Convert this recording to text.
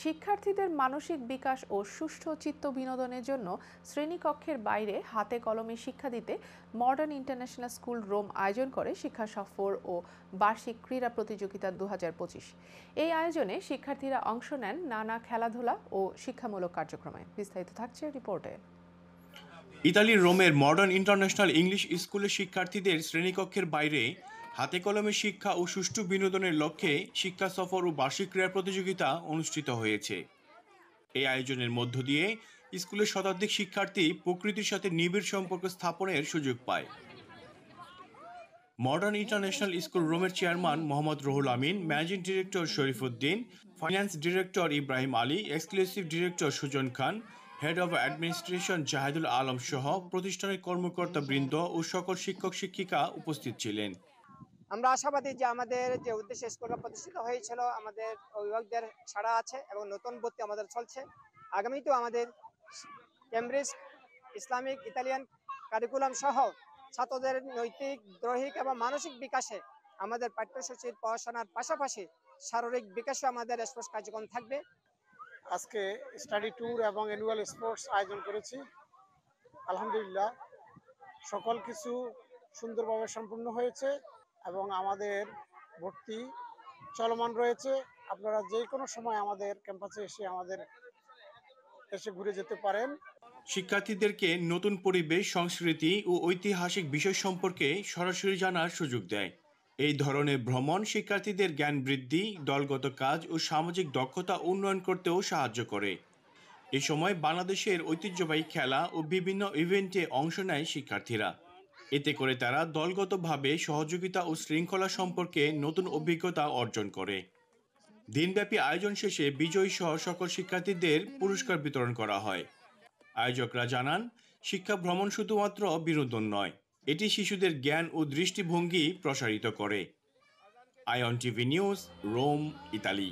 শিক্ষার্থীদের মানসিক বিকাশ ও সুষ্ঠু চিত্ত বিনোদনের জন্য শ্রেণীকক্ষের বাইরে হাতে কলমে শিক্ষা দিতে মডার্ন ইন্টারন্যাশনাল স্কুল রোম আয়োজন করে শিক্ষা সফর ও বার্ষিক ক্রীড়া প্রতিযোগিতা 2025। এই আয়োজনে শিক্ষার্থীরা অংশ নেন নানা খেলাধুলা ও শিক্ষামূলক কার্যক্রমে। বিস্তারিত থাকছে রিপোর্টে। ইতালির রোমের মডার্ন ইন্টারন্যাশনাল ইংলিশ স্কুলের শিক্ষার্থীদের শ্রেণীকক্ষের বাইরে হাতে কলমে শিক্ষা ও সুষ্ঠু বিনোদনের লক্ষ্যে শিক্ষা সফর ও বার্ষিক ক্রীড়া প্রতিযোগিতা অনুষ্ঠিত হয়েছে। এই আয়োজনের মধ্য দিয়ে স্কুলের শতাধিক শিক্ষার্থী প্রকৃতির সাথে নিবিড় সম্পর্ক স্থাপনের সুযোগ পায়। মডার্ন ইন্টারন্যাশনাল স্কুল রোমের chairman Mohammad Ruhul Amin, managing director Shorifuddin, finance director Ibrahim Ali, exclusive director Sujan Khan, head of administration Zahidul Alam সহ প্রতিষ্ঠানের কর্মকর্তা বৃন্দ ও সকল শিক্ষক শিক্ষিকা উপস্থিত ছিলেন। আমরা আশাবাদী যে আমাদের যে উদ্দেশ্যে স্কুলটা প্রতিষ্ঠিত হয়েছিল, আমাদের অভিভাবকদের ছাড়া আছে এবং নতুন ভর্তি আমাদের চলছে। আগামীতেও আমাদের কেমব্রিজ ইসলামিক ইতালিয়ান কারিকুলাম সহ ছাত্রদের নৈতিক, দৈহিক এবং মানসিক বিকাশে আমাদের পাঠ্যসূচির পড়াশোনার পাশাপাশি শারীরিক বিকাশে আমাদের স্পোর্টস কার্যক্রম থাকবে। আজকে স্টাডি ট্যুর এবং অ্যানুয়াল স্পোর্টস আয়োজন করেছি। আলহামদুলিল্লাহ সকল কিছু সুন্দরভাবে সম্পূর্ণ হয়েছে এবং আমাদের ভর্তি চলমান রয়েছে। আপনারা যে কোনো সময় আমাদের ক্যাম্পাসে এসে ঘুরে যেতে পারেন। শিক্ষার্থীদেরকে নতুন পরিবেশ, সংস্কৃতি ও ঐতিহাসিক বিষয় সম্পর্কে সরাসরি জানার সুযোগ দেয়। এই ধরনের ভ্রমণ শিক্ষার্থীদের জ্ঞান বৃদ্ধি, দলগত কাজ ও সামাজিক দক্ষতা উন্নয়ন করতেও সাহায্য করে। এ সময় বাংলাদেশের ঐতিহ্যবাহী খেলা ও বিভিন্ন ইভেন্টে অংশ নেয় শিক্ষার্থীরা। এতে করে তারা দলগতভাবে সহযোগিতা ও শৃঙ্খলা সম্পর্কে নতুন অভিজ্ঞতা অর্জন করে। দিনব্যাপী আয়োজন শেষে বিজয়ী সহ সকল শিক্ষার্থীদের পুরস্কার বিতরণ করা হয়। আয়োজকরা জানান, শিক্ষা ভ্রমণ শুধুমাত্র বিনোদন নয়, এটি শিশুদের জ্ঞান ও দৃষ্টিভঙ্গি প্রসারিত করে। Ion TV news, Rome, Italy.